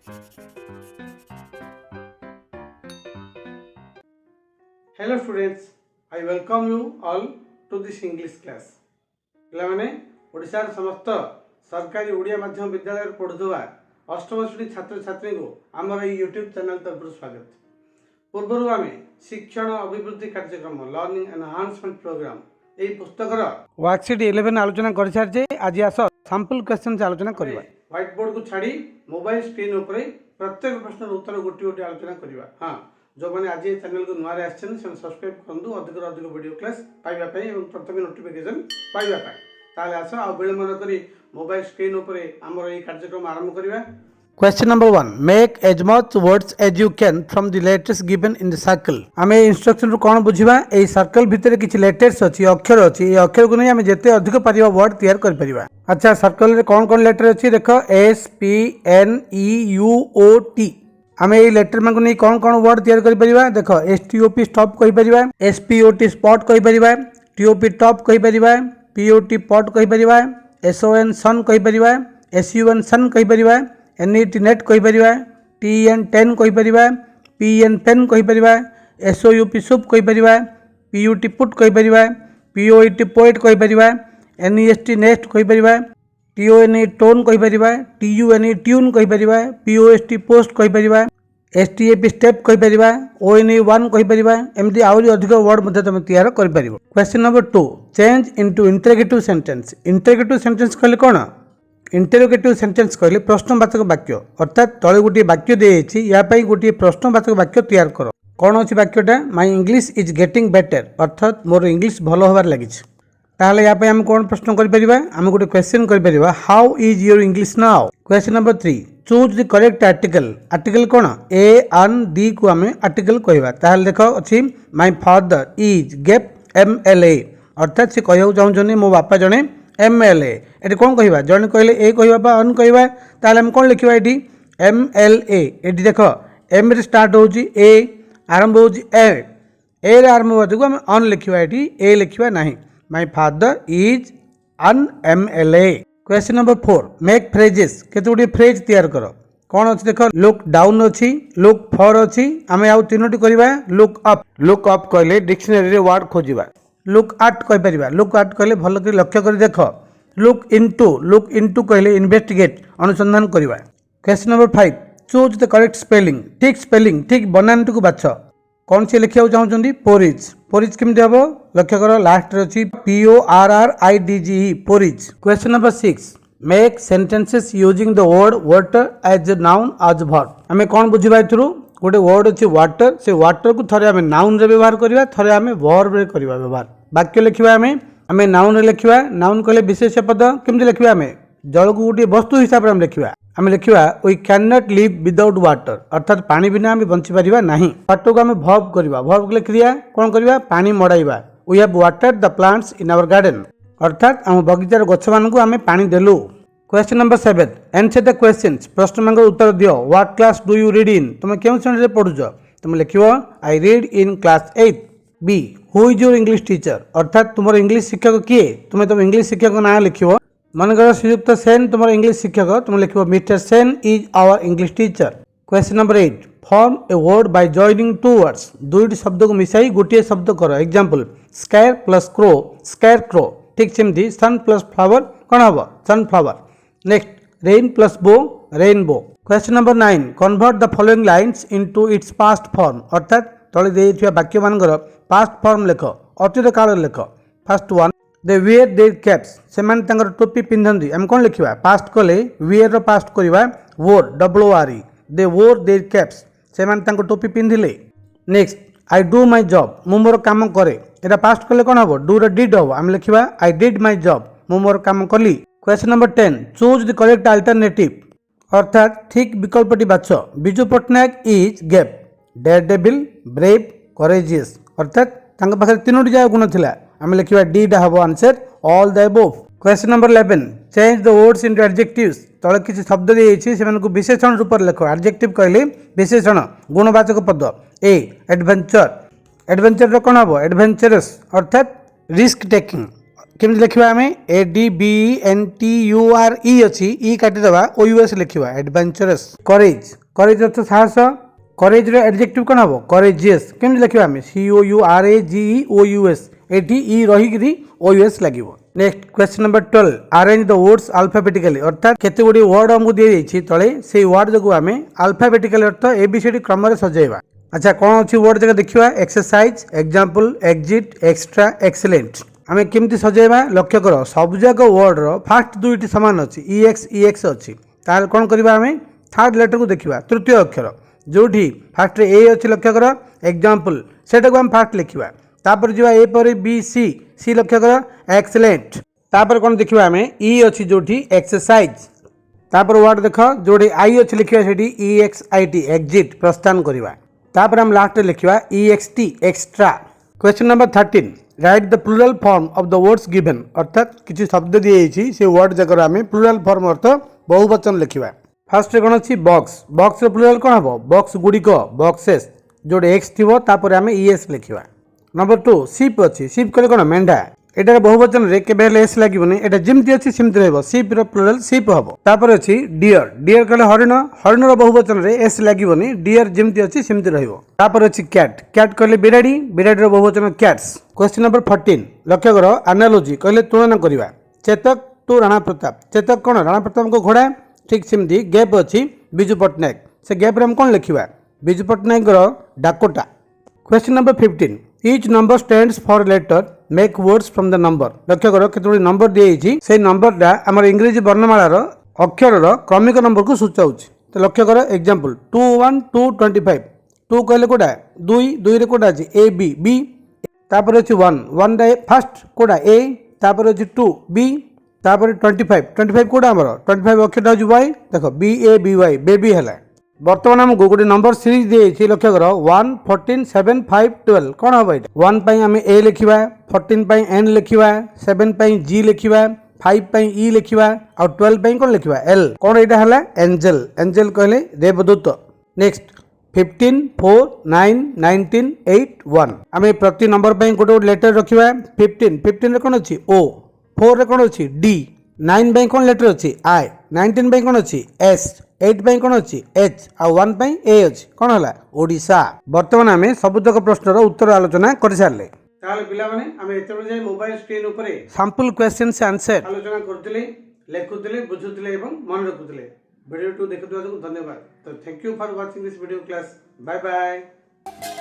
Hello students, I welcome you all to this English class. पिलाने ओडिशार समस्त सरकारी ओडिया माध्यम विद्यालय पढ़ुवा अष्टम श्रेणी छात्र छात्री को आमर यूट्यूब चैनल तरफ स्वागत। पूर्वर आम शिक्षण अभिवृद्धि कार्यक्रम लर्निंग एनहांसमेंट प्रोग्राम यही पुस्तकर वर्कशीट 11 आलोचना कर सारी। आज आस सैंपल क्वेश्चन आलोचना करवा। व्हाइट बोर्ड को छाड़ी मोबाइल स्क्रीन उपर प्रत्येक प्रश्न उत्तर गोटे गोटे आलोचना करवा। हाँ, जो मैंने आज चैनल को नुआ आसान सब्सक्राइब करूँ अधिक अधिक वीडियो क्लास पाइबापी और प्रथम नोटिफिकेशन पाइबापी। आस आ विलम्ब नक मोबाइल स्क्रीन उपर आमर ये कार्यक्रम आरंभ करवा। Question number 1. Make as much words as you can from the letters given in the circle. आमे इंस्ट्रक्शन रो कोन बुझिबा ए सर्कल भितर किछि लेटर्स अछि अक्षर अछि ए अक्षर को नै आमे जते अधिक परिबा वर्ड तैयार कर परिबा। अच्छा, सर्कल रे कोन लेटर अछि देखो S P N E U O T। आमे ए लेटर मानको नै कोन वर्ड तैयार कर परिबा। देखो S T O P stop कहि परिबा, S P O T spot कहि परिबा, T O P टॉप कहि परिबा, P O T पॉट कहि परिबा, S O N सन कहि परिबा, S U N सन कहि परिबा, NET नेट कहि परिबा, TN 10 कहि परिबा, PN पेन कहि परिबा, SOUP सुप कहि परिबा, PUT पुट कहि परिबा, POET पोएट कहि परिबा, NEST नेक्स्ट कहि परिबा, TONE टोन कहि परिबा, TUNE ट्यून कहि परिबा, POST पोस्ट कहि परिबा, STAP स्टेप कहि परिबा, ONE 1 कहि परिबा। एमदी आउरी अधिक वर्ड मध्ये तमे तैयार करि परिबो। Question number 2, change into interrogative sentence. Interrogative sentence कहले कोन? इंटरोगेटिव सेंटेंस कहले प्रश्नवाचक वाक्य, अर्थात तले गोटे वाक्य देछि या पई गोटे प्रश्नवाचक वाक्य तैयार करो। कोन अछि वाक्यटा? My English is getting better, अर्थात मोर इंग्लिश भलो होबार लागिछ। ताहले या पई हम कोन प्रश्न करि परिबा? हम गोटे क्वेश्चन करि परिबा, how is your English now? Question number 3, choose the correct article. Article कोन? ए एन डी को हमें आर्टिकल कहबा। ताहले देखो अछि my father is gate MLA, अर्थात से कहउ चाहू जने मो बापा जने MLA। एटी कौन कहवा? जन कहले ए कहवा बा अन कहवा, ताले हम कौन लिखवा? Eighty MLA। एटी देख एम रे स्टार्ट होची, ए आरंभ होची ए रे आरंभ होची को हम अन लिखवा, एटी ए लिखवा नहीं। My father is an MLA। Question number 4, make phrases. केते गुडी फ्रेज तैयार करो। कौन अच्छी देख, लुक डाउन अच्छी, लुक फॉर अच्छी, आम आउ तीनोटी करवा। Look up. लुक अप कहले डिक्शनरी रे वर्ड खोजिबा। लुक आट कहि परिबा। लुक आट कहले भल कर लक्ष्य कर देख। लुक इनटू कहले इन्वेस्टिगेट, अनुसंधान करवा। Question number 5, choose the correct spelling. ठीक स्पेलिंग, ठीक बनानटी को बाछ। कौन से लिखिया चाहउछंदी? पोरिज। पोरिज केमते हबो? लक्ष्य करो लास्ट रे अछि PORRIDGE, porridge. Question number 6, make sentences using the word water as a noun as verb. हमें कौन बुझिबा एथुरु? गोटे वर्ड अछि वाटर, से वाटर को थरे हमें नाउन रे व्यवहार करबा, थरे हमें वर्ब रे करबा व्यवहार। वाक्य लिखिबा हमें नाउन रे लिखिबा। नाउन कहले विशेष पद। केमते लिखिबा? हमें जल को गोटे वस्तु हिसाब रे हम लिखिबा। हमें लिखिबा we cannot live without water, अर्थात पानी बिना हम बंची परिबा नहीं। वाटर को हमें वर्ब करबा। वर्ब के क्रिया कोन करबा? पानी मडाइबा। We have watered the plants in our garden, अर्थात हम बगीचार गछ मान को हमें पानी देलु। Question number 7, answer the questions. प्रश्न मान उत्तर दियो। What class do you read in? तुम केउ श्रेणी रे पढुछ? तुम लिखिबो I read in class 8। B, who is your English teacher, अर्थात तुम इंग्लिश शिक्षक किए? तुम इंग्लिश शिक्षक ना लिखिबो। मनकर श्रीयुक्त सेन तुम इंग्लिश शिक्षक, तुम लिखिबो mister Sen is our English teacher. Question number 8, form a word by joining two words. दुईटी शब्द को मिसाई गोटे शब्द करो। Example, scare plus crow, scarecrow. ठीक सेमती सन प्लस फ्लावर कौन हम? Sunflower. Next, rain plus bow, rainbow. Question number 9, convert the following lines into its past form, अर्थात तले देइथिबा वाक्य मानकर पास्ट फॉर्म लेख, अतीत काल लेख। First one, they wear their caps, सेमान तांकर टोपी पिंधंदी। हम कोन लिखिबा? पास्ट कले वेयर रो पास्ट करबा वोर, WORE। दे वोर देयर कैप्स, सेमान तांकर टोपी पिंधिले। Next, I do my job, मु मोर काम करे। एटा पास्ट कले कोन हबो? डू रो डिड हबो। हम लिखिबा आई डिड माय जॉब, मु मोर काम कली। Question number 10, choose the correct alternative, अर्थात ठीक विकल्पटी बाछ। Biju Pattanaik is gap, daredevil, brave, courageous, अर्थात तांका पाखरे तीनोटी जाय गुण थिला। हम लिखिबा डी डा हबो answer, all the above. Question number 11, change the words into adjectives. तळे किछि शब्द देइछि सेमान को विशेषण रूप लेख। एडजेक्टिव कहले विशेषण, गुणवाचक पद। ए, एडवेंचर। एडवेंचर रो कोन हबो? एडवेंचरस, अर्थात रिस्क टेकिंग। केमती लिखा आम ADBENTURE अच्छी ई काटिदेवा OUS लिखा एडवेंचरस। करेज करेज अर्थ साहस। करेज एडजेक्टिव कौन हम करेजियस केमती लिखा आम COURAGEOUS एटी ई रही OUS लगे। Next question number 12 arrange the words alphabetically अर्थात केते गुडी वर्ड हमको दिए जाइछि तळे से वर्ड जो आम अल्फाबेटिकली अर्थ ABCD क्रम रे सजेबा। अच्छा कौन अच्छी वर्ड जगह देखा exercise example exit extra excellent आम केमती सजेबा लक्ष्य कर सब जाक वर्ड रो फास्ट दुईटी सामान अच्छी EX अच्छी ताल कौन करबा आम थर्ड लेटर को देखा तृतीय अक्षर जोठी फास्ट ए अच्छी लक्ष्य कर एग्जांपल सेटा को हम फास्ट लिखा तापर जीवा ए पर सी लक्ष्य कर एक्सीलेंट तापर कौन देखा आम ई अच्छी जोठी एक्सरसाइज तापर वर्ड देख जोड़ी आई अच्छी लिखा से EXIT एग्जिट प्रस्थान करवा तापर हम लास्ट लिखा EXT extra. Question number 13 write the plural form of the words given अर्थात किसी शब्द दिए से वर्ड जगह आम प्लूरल फॉर्म अर्थ बहुवचन लिखा। फास्ट कौन अच्छी बॉक्स बॉक्स प्लूरल कौन हम बॉक्स गुड़िक बॉक्सेस जोड़े एक्स थी तापर आम ES लिखा। नंबर 2 सीप अच्छी सीप कले कौन मेंढा एटार बहुवचन रे केबे एस लागोनी एटा जेमती अच्छी सेमती रहबो सीप रो प्लूरल सीप हबो। तापर अछि डियर डियर कले हरिण हरिण रो बहुवचन रे एस लागोनी डियर जेमती अच्छी सेमती रहबो। तापर अछि कैट कैट कले बिराडी बिराडी रो बहुवचन कैट्स। क्वेश्चन नंबर 14 लक्ष्य करो एनालॉजी कहले तुलना करबा चेतक टू राणा प्रताप चेतक कोन राणा प्रताप को घोड़ा ठीक सेमती गैप अछि बिजू पटनायक से गैप रे हम कोन लिखिबा बिजू पटनायक रो डाकोटा। Question number 15 each number stands for letter make words from the number लक्ष्य करो केतोडी नंबर दिए से नंबर डा हमर इंग्लिश वर्णमाला रो अक्षर रो क्रमिक नंबर को सूचाउछ तो लक्ष्य करो एग्जांपल 21 2 25 2 कहले कोडा 2 2 रे कोडा अछि A B B तापर अछि 1 1 रे फर्स्ट कोडा A तापर अछि 2 B तापर 25 कोडा हमर 25 अक्षर अछि Y देखो BABY बेबी हला। बर्तमान आमको गोटे नंबर सीरीज दिए लक्ष्य कर 1 14 7 5 12 कौन हम ये 1 पाई आम ए लिखा 14 पाई N लिखा 7 पाई G लिखा 5 पाई E लिखा और 12 पाई कौन लिखा L कौन यहाँ है एंजल एंजल कहले देवदूत। नेक्स्ट 15 4 9 19 8 1 आम प्रति नंबर गोटे गोटे लेटर रखा 15 रे कौन अच्छी O 4 रे कौन अच्छी D 9 पाई कौन लेटर अच्छी I 19 पाई कौन अच्छी S 8 पाई कौन अच्छी H आ 1 पाई A अच्छी कौन है ओडिशा। बर्तमान आम सबुतक प्रश्नर उत्तर आलोचना कर सारे ताले पिला माने आम एतबे जाय मोबाइल स्क्रीन ऊपर सैंपल क्वेश्चंस आंसर आलोचना करथिले लेखुथिले बुझुथिले एवं मन रखुथिले। वीडियो टू देखुथिबाकु धन्यवाद। तो thank you for watching this video class bye bye.